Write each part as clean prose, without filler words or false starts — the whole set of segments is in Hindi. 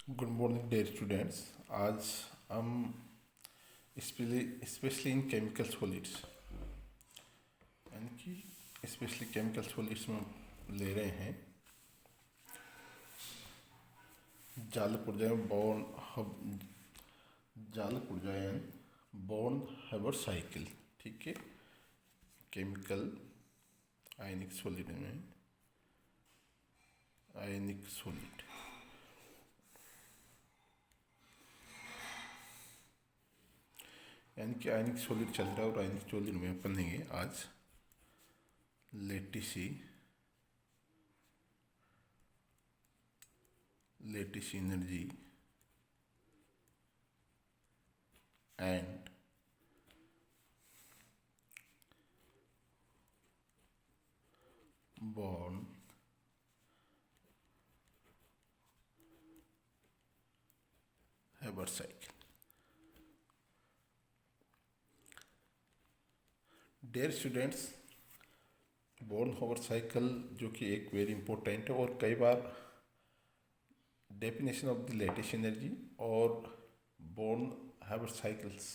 Good morning dear students. आज हम स्पेशली इन केमिकल सॉलिड्स यानी कि स्पेशली केमिकल सॉलिड्स में हम ले रहे हैं जालक ऊर्जाएं जालक ऊर्जाएं बॉन्ड हैबर साइकिल। ठीक है, केमिकल आयनिक सॉलिड में आयनिक सॉलिड यानी कि आयनिक सॉलिड चल रहा है और आयनिक सॉलिड में अपन लेंगे आज लेटिस एनर्जी एंड बॉन्ड हैबर साइकिल। डियर स्टूडेंट्स, बॉन्ड हैबर साइकिल जो कि एक वेरी इंपॉर्टेंट है और कई बार definition of the lattice energy और बॉन्ड हैबर साइकिल्स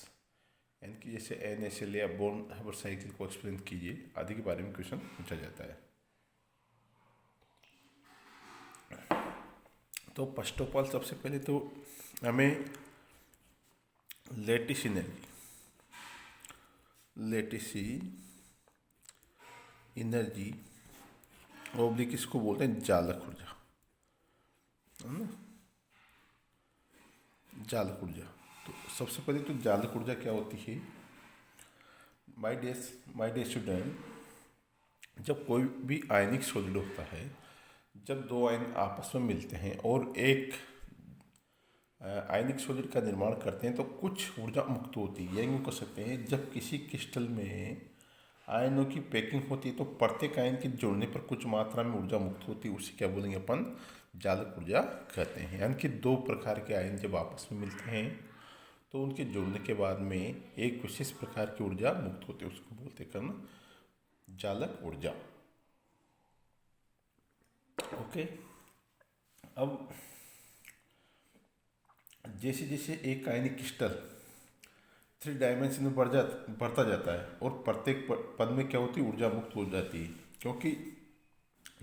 यानी कि जैसे NaCl या बॉन्ड हैबर साइकिल को एक्सप्लेन कीजिए आदि के बारे में क्वेश्चन पूछा जाता है। तो फर्स्ट ऑफ ऑल सबसे पहले तो हमें लेटिस एनर्जी ओब्लिक इसको बोलते हैं जालक ऊर्जा, है ना। जालक ऊर्जा, तो सबसे पहले तो जालक ऊर्जा क्या होती है? माय डियर स्टूडेंट, जब कोई भी आयनिक सॉलिड होता है, जब दो आयन आपस में मिलते हैं और एक आयनिक सॉलिड का निर्माण करते हैं तो कुछ ऊर्जा मुक्त होती है। या यूँ कह सकते हैं जब किसी क्रिस्टल में आयनों की पैकिंग होती है तो प्रत्येक आयन के जुड़ने पर कुछ मात्रा में ऊर्जा मुक्त होती है। उसे क्या बोलेंगे अपन? जालक ऊर्जा कहते हैं। यानी कि दो प्रकार के आयन जब आपस में मिलते हैं तो उनके जुड़ने के बाद में एक विशेष प्रकार की ऊर्जा मुक्त होती है, उसको बोलते हैं जालक ऊर्जा। ओके, अब जैसे जैसे एक आयनिक क्रिस्टल 3 डायमेंशन में बढ़ता जाता है और प्रत्येक पद में क्या होती है? ऊर्जा मुक्त हो जाती है, क्योंकि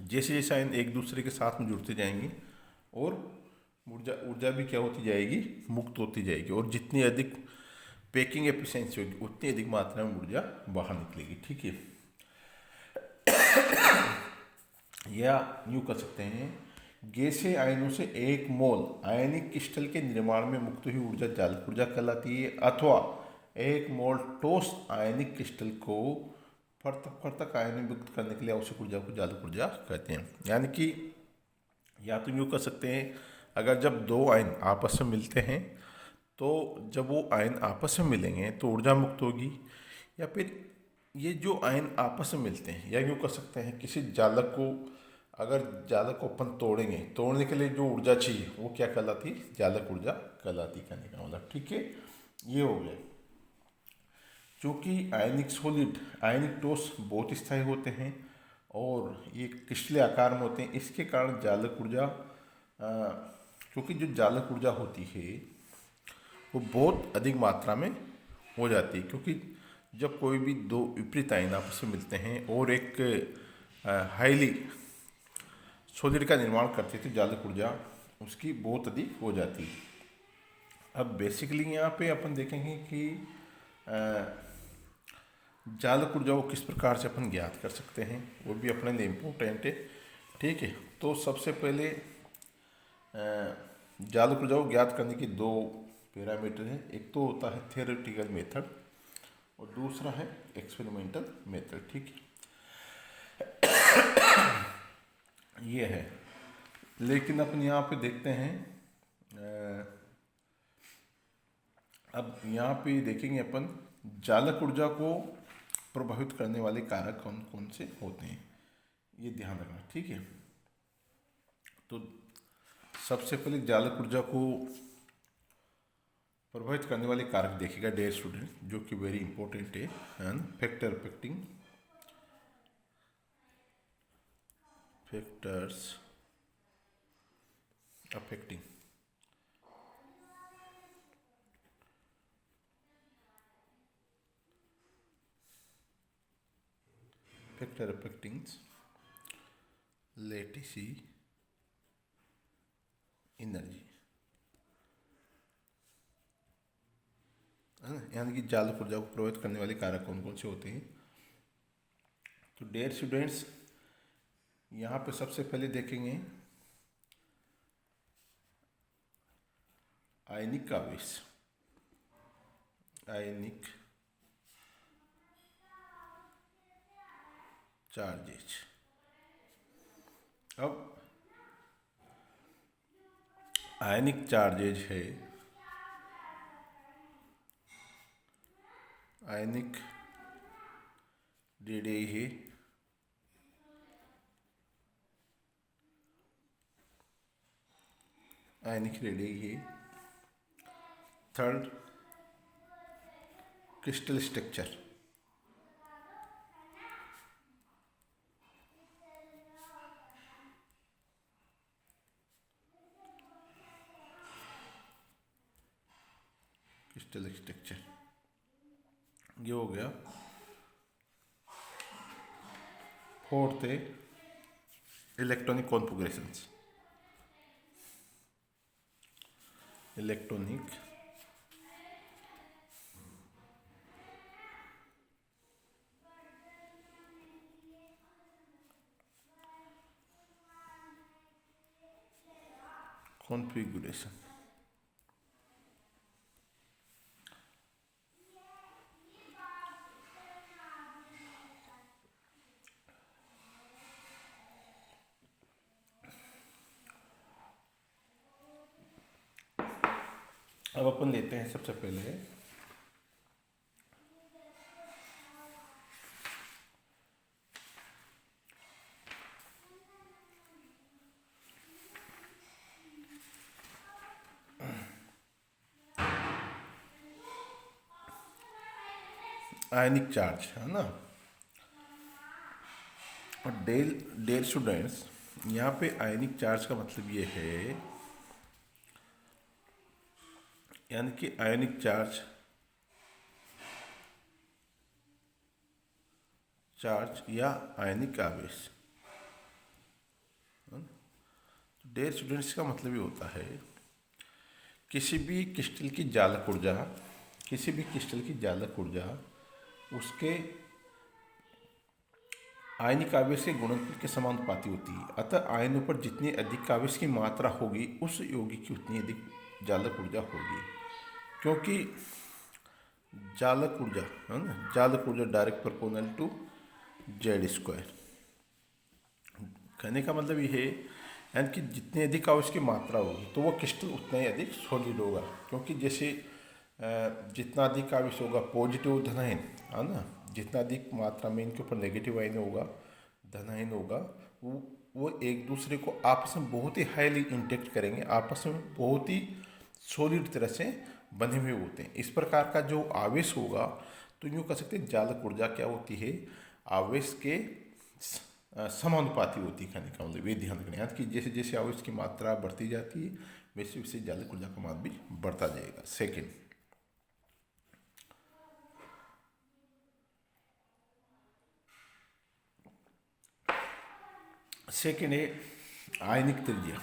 जैसे जैसे आयन एक दूसरे के साथ में जुड़ते जाएंगे और ऊर्जा भी क्या होती जाएगी? मुक्त होती जाएगी। और जितनी अधिक पैकिंग एफिशिएंसी होगी उतनी अधिक मात्रा में ऊर्जा बाहर निकलेगी। ठीक है, या यूँ कर सकते हैं गैसीय आयनों से एक मोल आयनिक क्रिस्टल के निर्माण में मुक्त हुई ऊर्जा जालक ऊर्जा कहलाती है, अथवा एक मोल ठोस आयनिक क्रिस्टल को फर्तक आयन में मुक्त करने के लिए आवश्यक ऊर्जा को जालक ऊर्जा कहते हैं। यानी कि या तो यूँ कर सकते हैं, अगर जब दो आयन आपस में मिलते हैं तो जब वो आयन आपस में मिलेंगे तो ऊर्जा मुक्त होगी, या फिर ये जो आयन आपस में मिलते हैं, या यूँ कर सकते हैं किसी जालक को अगर जालक को अपन तोड़ने के लिए जो ऊर्जा चाहिए वो क्या कहलाती? जालक ऊर्जा कहलाती, कहने का मतलब। ठीक है, ये हो गया। चूँकि आयनिक ठोस बहुत स्थायी होते हैं और ये क्रिस्टलीय आकार में होते हैं, इसके कारण जालक ऊर्जा क्योंकि जो जालक ऊर्जा होती है वो बहुत अधिक मात्रा में हो जाती है, क्योंकि जब कोई भी दो विपरीत आयन आपस में मिलते हैं और एक हाईली सॉलिड का निर्माण करते थे, जालक ऊर्जा उसकी बहुत अधिक हो जाती है। अब बेसिकली यहाँ पे अपन देखेंगे कि जालक ऊर्जा को किस प्रकार से अपन ज्ञात कर सकते हैं, वो भी अपने लिए इम्पोर्टेंट है। ठीक है, तो सबसे पहले जालक ऊर्जा को ज्ञात करने के दो पैरामीटर हैं। एक तो होता है थियोरेटिकल मेथड और दूसरा है एक्सपेरिमेंटल मेथड। ठीक है, ये है। लेकिन अपन यहाँ पे देखते हैं, अब यहाँ पे देखेंगे अपन जालक ऊर्जा को प्रभावित करने वाले कारक कौन कौन से होते हैं, ये ध्यान रखना। ठीक है, तो सबसे पहले जालक ऊर्जा को प्रभावित करने वाले कारक देखिएगा डियर स्टूडेंट, जो कि वेरी इंपॉर्टेंट है ना। Factors affecting factor affecting lattice energy, है ना, यानी कि जालक ऊर्जा को प्रभावित करने वाले कारक कौन कौन से होते हैं। तो डियर स्टूडेंट्स, यहाँ पे सबसे पहले देखेंगे आयनिक आवेश, आयनिक चार्जेज। अब आयनिक चार्जेज है, आयनिक रेडियी है, आयनिक रेडियी है। Third, crystal structure, crystal structure ये हो गया। फोर्थ है इलेक्ट्रॉनिक कॉन्फ़िगरेशंस, इलेक्ट्रॉनिक कॉन्फ़िगरेशन। अब अपन लेते हैं सबसे पहले आयनिक चार्ज, है ना। और डेल स्टूडेंट्स, यहाँ पे आयनिक चार्ज का मतलब ये है, यानी कि आयनिक चार्ज या आयनिक आवेश। डेल स्टूडेंट्स का मतलब ये होता है किसी भी क्रिस्टल की जालक ऊर्जा, किसी भी क्रिस्टल की जालक ऊर्जा उसके आयनिक आवेश के गुणनफल के समानुपाती होती है। अतः आयनों पर जितनी अधिक आवेश की मात्रा होगी उस यौगिक की उतनी अधिक जालक ऊर्जा होगी, क्योंकि जालक ऊर्जा, है ना, जालक ऊर्जा direct proportional to z square. कहने का मतलब ये है, यानी कि जितनी अधिक आवेश की मात्रा होगी तो वो क्रिस्टल उतना ही अधिक सॉलिड होगा, क्योंकि जैसे जितना अधिक आवेश होगा पॉजिटिव धनायन, है ना, जितना अधिक मात्रा में इनके ऊपर नेगेटिव आयन होगा, धनायन होगा, वो एक दूसरे को आपस में बहुत ही हाईली इंटेक्ट करेंगे, आपस में बहुत ही सॉलिड तरह से बने हुए होते हैं। इस प्रकार का जो आवेश होगा तो यूँ कह सकते हैं जालक ऊर्जा क्या होती है, आवेश के समानुपाती होती है। कहने का मतलब ये ध्यान रखना है कि जैसे जैसे आवेश की मात्रा बढ़ती जाती है वैसे वैसे जालक ऊर्जा का मान भी बढ़ता जाएगा। सेकेंड है आयनिक त्रिज्या।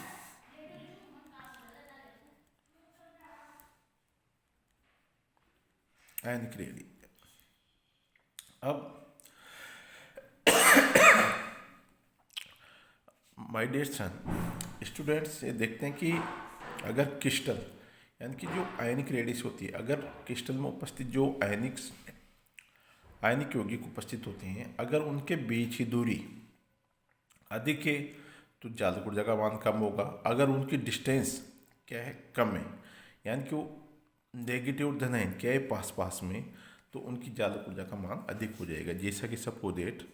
आयनिक रेडियी। अब माय डियर सन स्टूडेंट्स, ये देखते हैं कि अगर क्रिस्टल, यानी कि जो आयनिक रेडियस होती है, अगर क्रिस्टल में उपस्थित जो आयनिक यौगिक उपस्थित होते हैं, अगर उनके बीच की दूरी अधिक है तो जालक ऊर्जा का मान कम होगा। अगर उनकी डिस्टेंस क्या है, कम है, यानी कि वो नेगेटिव धनायन क्या है पास पास में, तो उनकी जालक ऊर्जा का मान अधिक हो जाएगा। जैसा कि सपोज दैट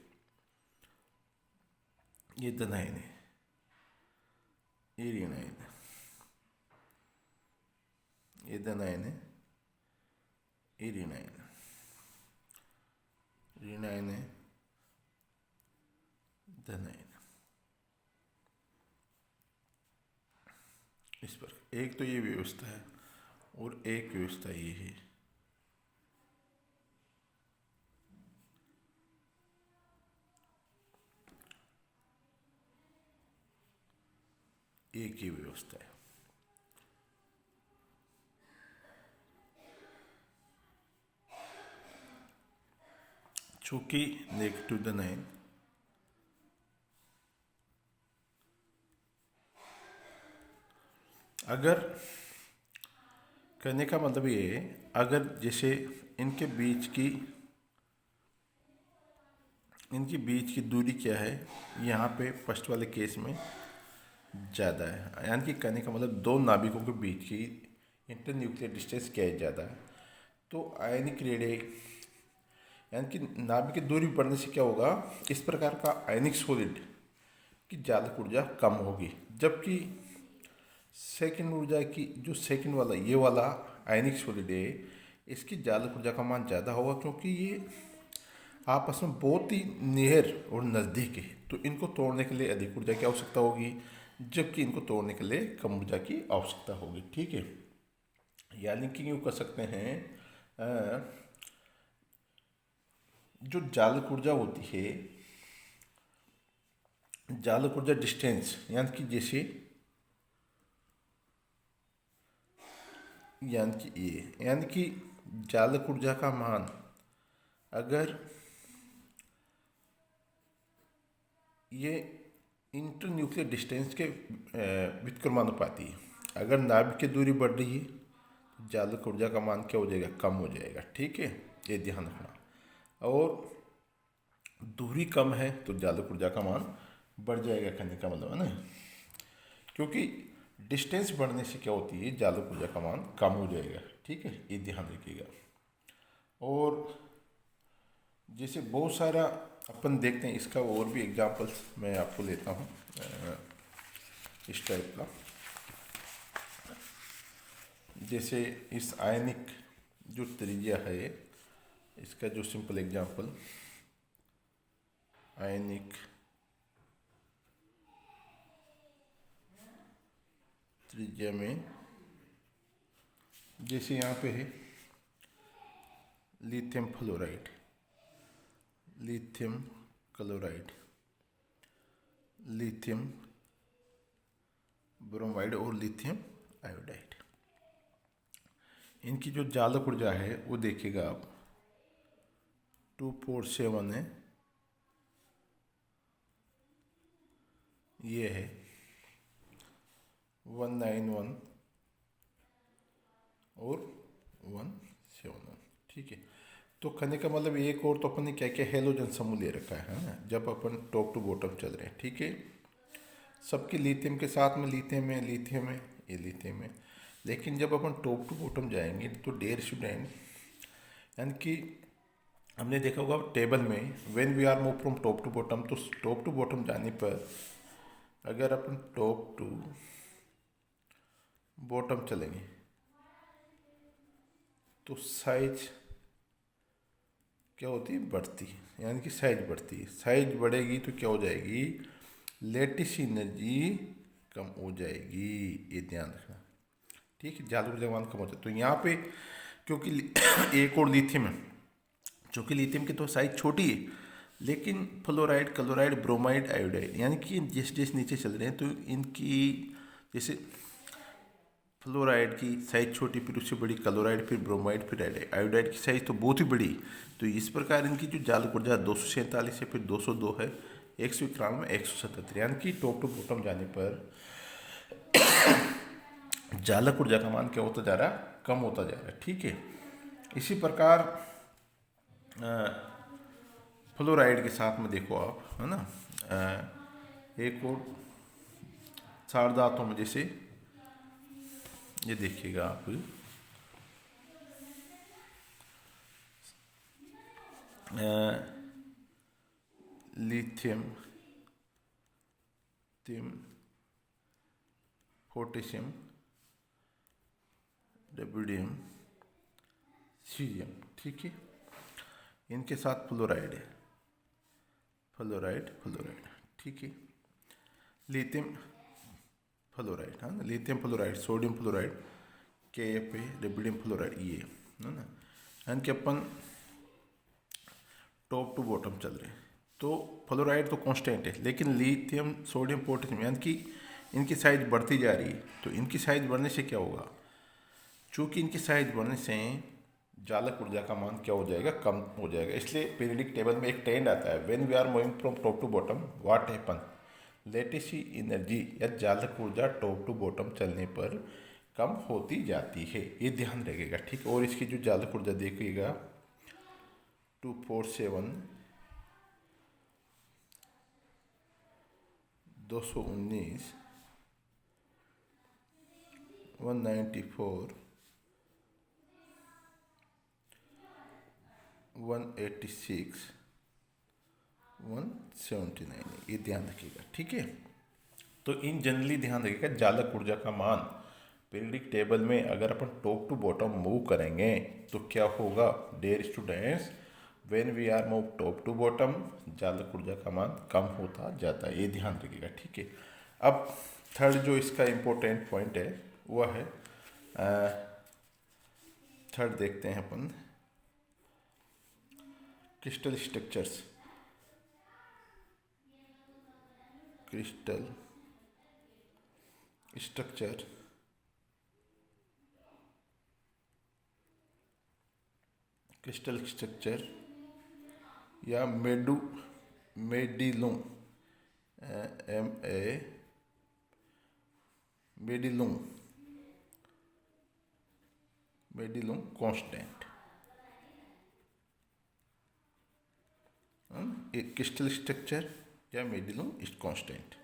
ये धनायन है, ये ऋणायन है, ये धनायन है, ये ऋणायन है, ऋणायन है, धनायन। इस पर एक तो ये व्यवस्था है और एक व्यवस्था ये है। एक ही व्यवस्था है। चूंकि -9 अगर कहने का मतलब ये है, अगर जैसे इनके बीच की दूरी क्या है, यहाँ पे फर्स्ट वाले केस में ज़्यादा है, यानी कि कहने का मतलब दो नाभिकों के बीच की इंटरन्यूक्लियर डिस्टेंस क्या है, ज़्यादा है। तो आयनिक रेडियस यानी कि नाभिक की दूरी बढ़ने से क्या होगा, इस प्रकार का आयनिक सॉलिड की जालक ऊर्जा कम होगी, जबकि सेकंड ऊर्जा की जो सेकंड वाला ये वाला आयनिक सॉलिड है, इसकी जालक ऊर्जा का मान ज़्यादा होगा, क्योंकि ये आपस में बहुत ही नियर और नज़दीक है। तो इनको तोड़ने के लिए अधिक ऊर्जा की आवश्यकता होगी, जबकि इनको तोड़ने के लिए कम ऊर्जा की आवश्यकता होगी। ठीक है, यानी कि यूँ कह सकते हैं जो जालक ऊर्जा होती है, जालक ऊर्जा डिस्टेंस यानी कि जैसे यानी कि जालक ऊर्जा का मान अगर ये इंटरन्यूक्लियर डिस्टेंस के व्युत्क्रमानुपाती है। अगर नाभिक की दूरी बढ़ रही है तो जालक ऊर्जा का मान क्या हो जाएगा, कम हो जाएगा। ठीक है, ये ध्यान रखना। और दूरी कम है तो जालक ऊर्जा का मान बढ़ जाएगा, कहने का मतलब है ना, क्योंकि डिस्टेंस बढ़ने से क्या होती है, जालक ऊर्जा का मान कम हो जाएगा। ठीक है, ये ध्यान रखिएगा। और जैसे बहुत सारा अपन देखते हैं, इसका और भी एग्जांपल्स मैं आपको लेता हूँ इस टाइप का। जैसे इस आयनिक जो त्रिज्या है, इसका जो सिंपल एग्जांपल, आयनिक त्रिज्या में जैसे यहाँ पे है lithium fluoride, lithium chloride, lithium bromide और लिथियम आयोडाइड। इनकी जो जालक ऊर्जा है वो देखिएगा आप 247 है, ये है 191 और 171। ठीक है, तो कहने का मतलब एक और तो अपन ने क्या क्या हेलोजन समूह ले रखा है ना, जब अपन टॉप टू बॉटम चल रहे हैं। ठीक है, सबके लिथियम के साथ में लिथियम है, लिथियम है, ये लिथियम है। लेकिन जब अपन टॉप टू बॉटम जाएंगे तो डियर स्टूडेंट, यानी कि हमने देखा होगा टेबल में when we are move from top to bottom, तो टॉप टू बॉटम जाने पर अगर अपन टॉप टू बॉटम चलेंगे तो साइज क्या होती है, बढ़ती है, यानी कि साइज बढ़ती है। साइज बढ़ेगी तो क्या हो जाएगी, लेटिस एनर्जी कम हो जाएगी, ये ध्यान रखना। ठीक है, जालक ऊर्जा मान कम हो जाता है। तो यहाँ पे क्योंकि एक और लिथियम है, चूँकि लिथियम की तो साइज छोटी है, लेकिन फ्लोराइड, क्लोराइड, ब्रोमाइड, आयोडाइड, यानी कि जैसे जैसे नीचे चल रहे हैं तो इनकी जैसे फ्लोराइड की साइज छोटी, फिर उससे बड़ी क्लोराइड, फिर ब्रोमाइड, फिर आयोडाइड की साइज तो बहुत ही बड़ी। तो इस प्रकार इनकी जो जालक ऊर्जा 247 है, फिर 202 है, 191, 177, यानी कि टॉप टू बॉटम जाने पर जालक ऊर्जा का मान क्या होता जा रहा है, कम होता जा रहा है। ठीक है, इसी प्रकार फ्लोराइड के साथ में देखो आप, है ना, एक और सारधातुओं में जैसे ये देखिएगा आप, लिथियम, पोटेशियम, रुबिडियम, सीरियम। ठीक है, इनके साथ फ्लोराइड है, फ्लोराइड, फ्लोराइड। ठीक है, लिथियम फ्लोराइड, हाँ, lithium fluoride, sodium fluoride, KF है, रुबिडियम फ्लोराइड, ये है ना। यानी कि अपन टॉप टू बॉटम चल रहे हैं तो फ्लोराइड तो कांस्टेंट है, लेकिन लिथियम, सोडियम, पोटेशियम, यानी कि इनकी साइज बढ़ती जा रही है। तो इनकी साइज बढ़ने से क्या होगा, चूँकि इनकी साइज बढ़ने से जालक ऊर्जा का मान क्या हो जाएगा, कम हो जाएगा। इसलिए पीरियडिक टेबल में एक ट्रेंड आता है, when we are moving from top to bottom what happen, lattice energy या जालक ऊर्जा टॉप टू बॉटम चलने पर कम होती जाती है, ये ध्यान रखिएगा, ठीक। और इसकी जो जालक ऊर्जा देखिएगा 247 219 194 186 179, ये ध्यान रखिएगा, ठीक है। तो इन जनरली ध्यान रखिएगा, जालक ऊर्जा का मान पीरियडिक टेबल में अगर अपन टॉप टू बॉटम मूव करेंगे तो क्या होगा dear students, when we are move top to bottom जालक ऊर्जा का मान कम होता जाता है, ये ध्यान रखिएगा, ठीक है। अब थर्ड जो इसका इम्पोर्टेंट पॉइंट है वह है थर्ड देखते हैं अपन, क्रिस्टल स्ट्रक्चर्स। क्रिस्टल स्ट्रक्चर या मेडिलुम मेडिलुम कांस्टेंट, एक क्रिस्टल स्ट्रक्चर या मेडिलुम कांस्टेंट।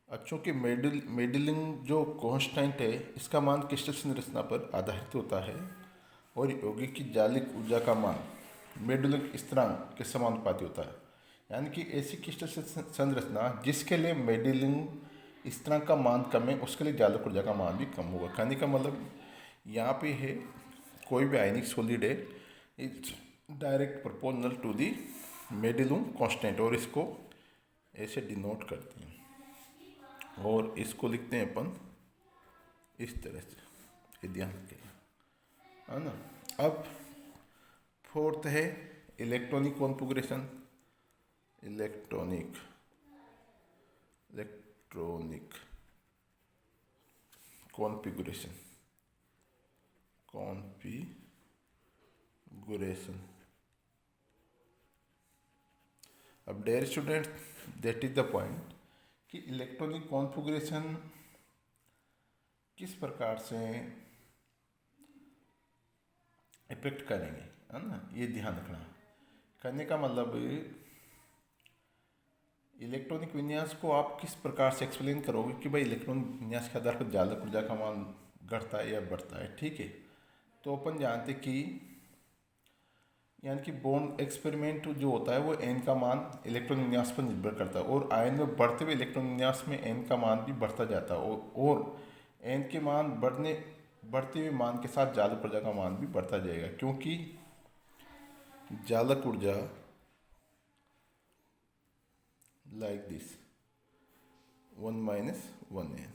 अब चूँकि मेडिलिंग जो कांस्टेंट है इसका मान क्रिस्टल संरचना पर आधारित होता है और यौगिक की जालिक ऊर्जा का मान मेडुलिक स्थिरांक के समानुपाती होता है, यानी कि ऐसी क्रिस्टल संरचना जिसके लिए मेडुलिक स्थिरांक का मान कम है उसके लिए जालिक ऊर्जा का मान भी कम होगा। कहने का मतलब यहाँ पे है कोई भी आयनिक सॉलिड है it's direct proportional to the Madelung constant, और इसको ऐसे डिनोट करते हैं और इसको लिखते हैं अपन इस तरह से, ध्यान रखिएगा, है ना। अब फोर्थ है इलेक्ट्रॉनिक कॉन्फ़िगरेशन, इलेक्ट्रॉनिक कॉन्फ़िगरेशन। अब dear student that is the point कि इलेक्ट्रॉनिक कॉन्फ़िगरेशन किस प्रकार से इफेक्ट करेंगे, है ना, ये ध्यान रखना। करने का मतलब इलेक्ट्रॉनिक विन्यास को आप किस प्रकार से एक्सप्लेन करोगे कि भाई इलेक्ट्रॉनिक विन्यास के आधार पर जालक ऊर्जा का मान घटता है या बढ़ता है, ठीक है। तो अपन जानते कि यानी कि बॉन्ड एक्सपेरिमेंट जो होता है वो एन का मान इलेक्ट्रॉन विन्यास पर निर्भर करता है और आयन में बढ़ते हुए इलेक्ट्रॉन विन्यास में एन का मान भी बढ़ता जाता है और एन के मान बढ़ते हुए मान के साथ जालक ऊर्जा का मान भी बढ़ता जाएगा, क्योंकि जालक ऊर्जा लाइक दिस 1 - 1n।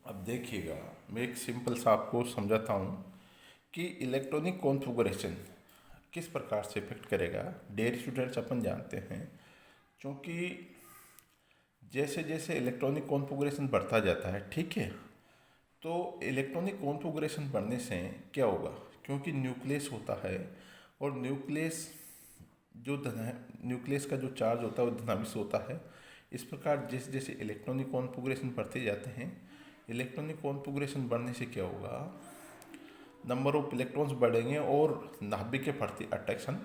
अब देखिएगा मैं एक सिंपल सा आपको समझाता हूँ कि इलेक्ट्रॉनिक कॉन्फ़िगरेशन किस प्रकार से इफेक्ट करेगा। डियर स्टूडेंट्स अपन जानते हैं क्योंकि जैसे जैसे इलेक्ट्रॉनिक कॉन्फ़िगरेशन बढ़ता जाता है, ठीक है, तो इलेक्ट्रॉनिक कॉन्फ़िगरेशन बढ़ने से क्या होगा, क्योंकि न्यूक्लियस होता है और न्यूक्लियस का जो चार्ज होता है वो धनावेश होता है। इस प्रकार जैसे जैसे इलेक्ट्रॉनिक कॉन्फ़िगरेशन बढ़ते जाते हैं, इलेक्ट्रॉनिक कॉन्फ़िगरेशन बढ़ने से क्या होगा, नंबर ऑफ इलेक्ट्रॉन्स बढ़ेंगे और नाभिक के प्रति अट्रैक्शन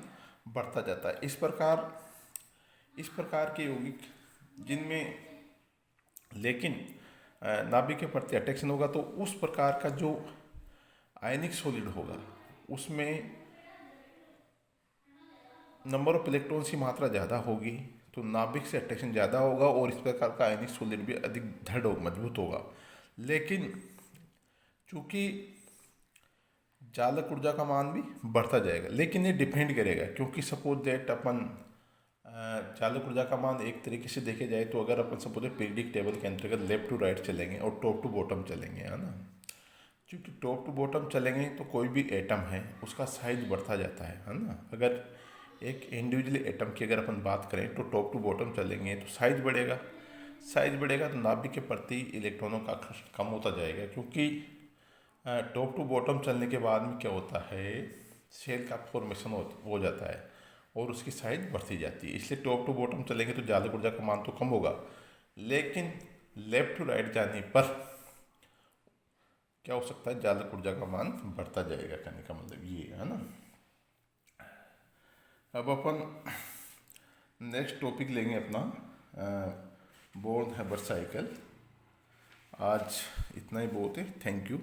बढ़ता जाता है। इस प्रकार के यौगिक जिनमें लेकिन नाभिक के प्रति अट्रैक्शन होगा तो उस प्रकार का जो आयनिक सॉलिड होगा उसमें नंबर ऑफ इलेक्ट्रॉन्स की मात्रा ज़्यादा होगी तो नाभिक से अट्रैक्शन ज़्यादा होगा और इस प्रकार का आयनिक सॉलिड भी अधिक दृढ़ और मजबूत होगा। लेकिन चूँकि जालक ऊर्जा का मान भी बढ़ता जाएगा, लेकिन ये डिपेंड करेगा, क्योंकि सपोज दैट अपन जालक ऊर्जा का मान एक तरीके से देखे जाए तो अगर अपन सपोज पीरियडिक टेबल के अंतर्गत लेफ्ट टू राइट चलेंगे और टॉप टू बॉटम चलेंगे, है ना, क्योंकि टॉप टू बॉटम चलेंगे तो कोई भी एटम है उसका साइज बढ़ता जाता है ना। अगर एक इंडिविजुअल एटम की अगर अपन बात करें तो टॉप टू बॉटम चलेंगे तो साइज बढ़ेगा, साइज बढ़ेगा तो नाभिक के प्रति इलेक्ट्रॉनों का आकर्षण कम होता जाएगा, क्योंकि टॉप टू बॉटम चलने के बाद में क्या होता है, शेल का फॉर्मेशन हो जाता है और उसकी साइज बढ़ती जाती है। इसलिए टॉप टू बॉटम चलेंगे तो जालक ऊर्जा का मान तो कम होगा, लेकिन लेफ्ट टू राइट जाने पर क्या हो सकता है, जालक ऊर्जा का मान बढ़ता जाएगा। कहने का मतलब ये है ना। अब अपन नेक्स्ट टॉपिक लेंगे अपना बोर्न हैबर साइकिल। आज इतना ही बहुत है। Thank you.